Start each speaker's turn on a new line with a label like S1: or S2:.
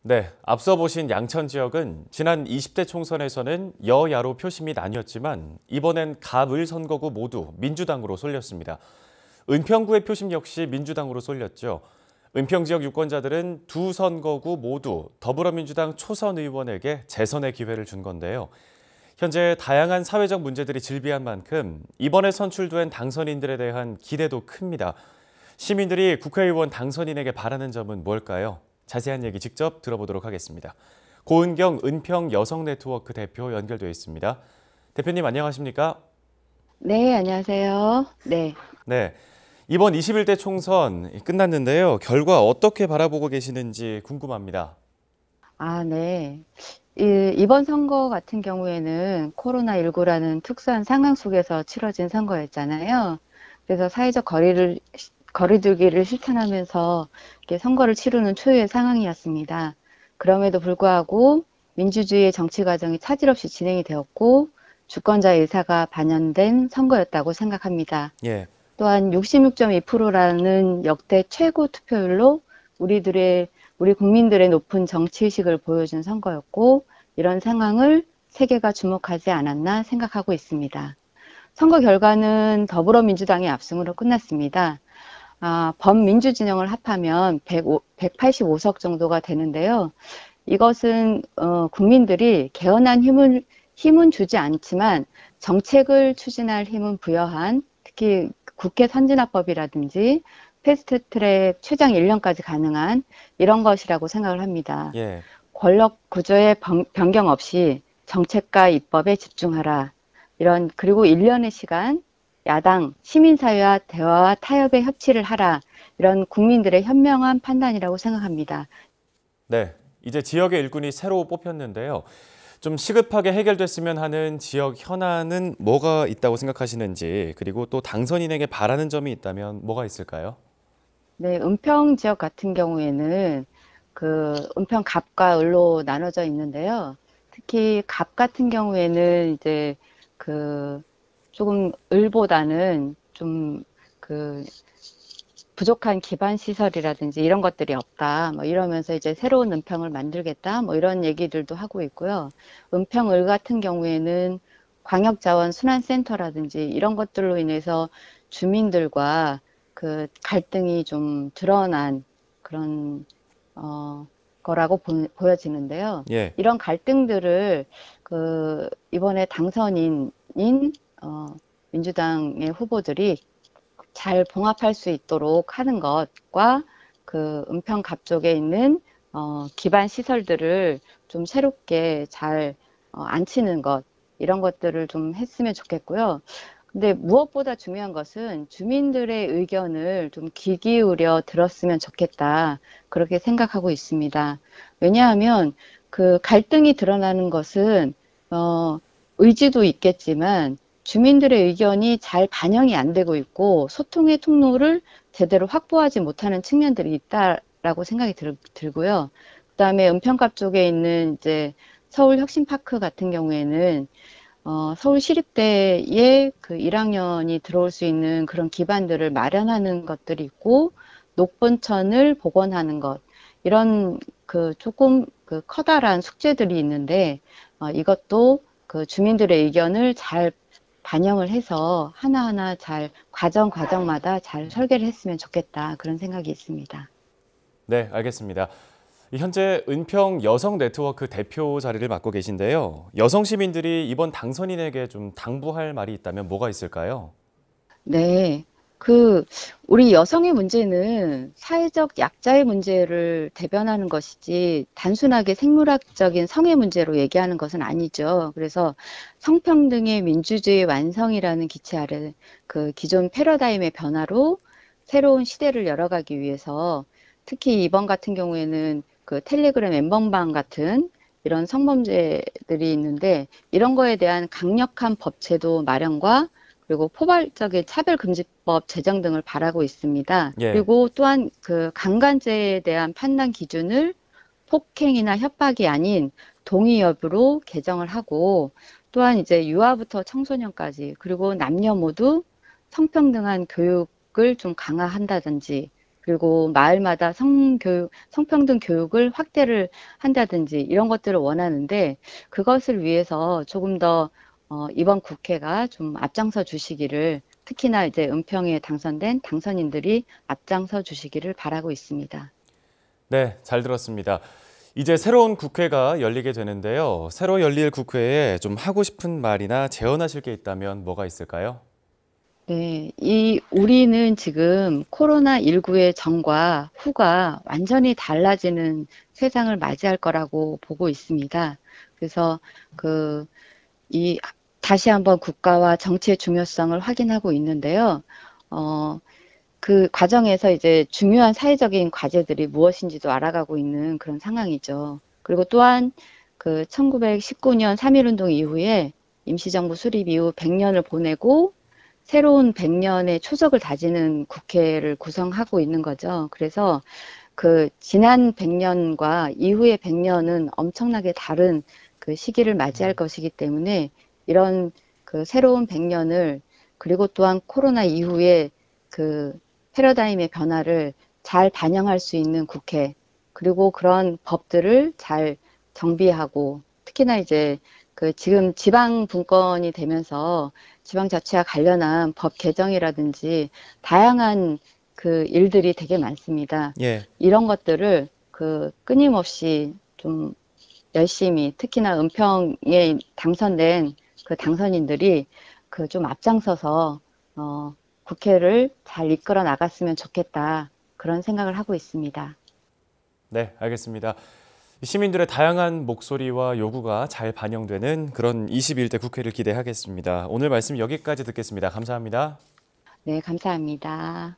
S1: 네, 앞서 보신 양천 지역은 지난 20대 총선에서는 여야로 표심이 나뉘었지만 이번엔 갑을 선거구 모두 민주당으로 쏠렸습니다. 은평구의 표심 역시 민주당으로 쏠렸죠. 은평 지역 유권자들은 두 선거구 모두 더불어민주당 초선 의원에게 재선의 기회를 준 건데요. 현재 다양한 사회적 문제들이 질비한 만큼 이번에 선출된 당선인들에 대한 기대도 큽니다. 시민들이 국회의원 당선인에게 바라는 점은 뭘까요? 자세한 얘기 직접 들어보도록 하겠습니다. 고은경 은평 여성네트워크 대표 연결되어 있습니다. 대표님 안녕하십니까?
S2: 네, 안녕하세요. 네.
S1: 네, 이번 21대 총선 끝났는데요. 결과 어떻게 바라보고 계시는지 궁금합니다.
S2: 네. 이번 선거 같은 경우에는 코로나19라는 특수한 상황 속에서 치러진 선거였잖아요. 그래서 사회적 거리두기를 실천하면서 이렇게 선거를 치르는 초유의 상황이었습니다. 그럼에도 불구하고 민주주의의 정치 과정이 차질 없이 진행이 되었고 주권자의 의사가 반영된 선거였다고 생각합니다.
S1: 예,
S2: 또한 66.2%라는 역대 최고 투표율로 우리 국민들의 높은 정치의식을 보여준 선거였고, 이런 상황을 세계가 주목하지 않았나 생각하고 있습니다. 선거 결과는 더불어민주당의 압승으로 끝났습니다. 범민주 진영을 합하면 185석 정도가 되는데요. 이것은 국민들이 개헌한 힘은 주지 않지만 정책을 추진할 힘은 부여한, 특히 국회 선진화법이라든지 패스트트랙 최장 1년까지 가능한 이런 것이라고 생각을 합니다.
S1: 예.
S2: 권력 구조의 변경 없이 정책과 입법에 집중하라. 그리고 1년의 시간, 야당, 시민사회와 대화와 타협의 협치를 하라. 이런 국민들의 현명한 판단이라고 생각합니다.
S1: 네, 이제 지역의 일꾼이 새로 뽑혔는데요. 좀 시급하게 해결됐으면 하는 지역 현안은 뭐가 있다고 생각하시는지, 그리고 또 당선인에게 바라는 점이 있다면 뭐가 있을까요?
S2: 네, 은평 지역 같은 경우에는 은평 갑과 을로 나눠져 있는데요. 특히 갑 같은 경우에는 이제 조금 을보다는 좀 부족한 기반 시설이라든지 이런 것들이 없다. 뭐 이러면서 이제 새로운 은평을 만들겠다. 뭐 이런 얘기들도 하고 있고요. 은평을 같은 경우에는 광역자원 순환센터라든지 이런 것들로 인해서 주민들과 갈등이 좀 드러난 그런 거라고 보여지는데요.
S1: 예.
S2: 이런 갈등들을 이번에 당선인인 민주당의 후보들이 잘 봉합할 수 있도록 하는 것과 은평 갑 쪽에 있는 기반 시설들을 좀 새롭게 잘 안치는 것, 이런 것들을 좀 했으면 좋겠고요. 근데 무엇보다 중요한 것은 주민들의 의견을 좀 귀 기울여 들었으면 좋겠다. 그렇게 생각하고 있습니다. 왜냐하면 갈등이 드러나는 것은 의지도 있겠지만 주민들의 의견이 잘 반영이 안 되고 있고 소통의 통로를 제대로 확보하지 못하는 측면들이 있다라고 생각이 들고요. 그다음에 은평갑 쪽에 있는 이제 서울혁신파크 같은 경우에는 서울시립대에 1학년이 들어올 수 있는 그런 기반들을 마련하는 것들이 있고, 녹본천을 복원하는 것, 이런 조금 커다란 숙제들이 있는데, 이것도 주민들의 의견을 잘 반영을 해서 하나하나 잘 과정마다 잘 설계를 했으면 좋겠다. 그런 생각이 있습니다.
S1: 네, 알겠습니다. 현재 은평 여성 네트워크 대표 자리를 맡고 계신데요. 여성 시민들이 이번 당선인에게 좀 당부할 말이 있다면 뭐가 있을까요?
S2: 네. 우리 여성의 문제는 사회적 약자의 문제를 대변하는 것이지, 단순하게 생물학적인 성의 문제로 얘기하는 것은 아니죠. 그래서 성평등의 민주주의 완성이라는 기체 아래 기존 패러다임의 변화로 새로운 시대를 열어가기 위해서, 특히 이번 같은 경우에는 텔레그램 엠번방 같은 이런 성범죄들이 있는데, 이런 거에 대한 강력한 법 제도 마련과 그리고 포괄적인 차별금지법 제정 등을 바라고 있습니다.
S1: 예.
S2: 그리고 또한 강간죄에 대한 판단 기준을 폭행이나 협박이 아닌 동의 여부로 개정을 하고, 또한 이제 유아부터 청소년까지, 그리고 남녀 모두 성평등한 교육을 좀 강화한다든지, 그리고 마을마다 성평등 교육을 확대를 한다든지 이런 것들을 원하는데 그것을 위해서 조금 더 이번 국회가 좀 앞장서 주시기를 특히나 이제 은평에 당선된 당선인들이 앞장서 주시기를 바라고 있습니다.
S1: 네, 잘 들었습니다. 이제 새로운 국회가 열리게 되는데요. 새로 열릴 국회에 좀 하고 싶은 말이나 제언하실 게 있다면 뭐가 있을까요?
S2: 네, 우리는 지금 코로나19의 전과 후가 완전히 달라지는 세상을 맞이할 거라고 보고 있습니다. 그래서 그, 이, 다시 한번 국가와 정치의 중요성을 확인하고 있는데요. 그 과정에서 이제 중요한 사회적인 과제들이 무엇인지도 알아가고 있는 그런 상황이죠. 그리고 또한 그 1919년 3.1운동 이후에 임시정부 수립 이후 100년을 보내고 새로운 100년의 초석을 다지는 국회를 구성하고 있는 거죠. 그래서 그 지난 100년과 이후의 100년은 엄청나게 다른 그 시기를 맞이할 것이기 때문에 이런 그 새로운 100년을 그리고 또한 코로나 이후에 그 패러다임의 변화를 잘 반영할 수 있는 국회, 그리고 그런 법들을 잘 정비하고, 특히나 이제 그 지금 지방 분권이 되면서 지방자치와 관련한 법 개정이라든지 다양한 그 일들이 되게 많습니다.
S1: 예.
S2: 이런 것들을 그 끊임없이 좀 열심히, 특히나 은평에 당선된 그 당선인들이 그 좀 앞장서서 국회를 잘 이끌어 나갔으면 좋겠다. 그런 생각을 하고 있습니다.
S1: 네, 알겠습니다. 시민들의 다양한 목소리와 요구가 잘 반영되는 그런 21대 국회를 기대하겠습니다. 오늘 말씀 여기까지 듣겠습니다. 감사합니다.
S2: 네, 감사합니다.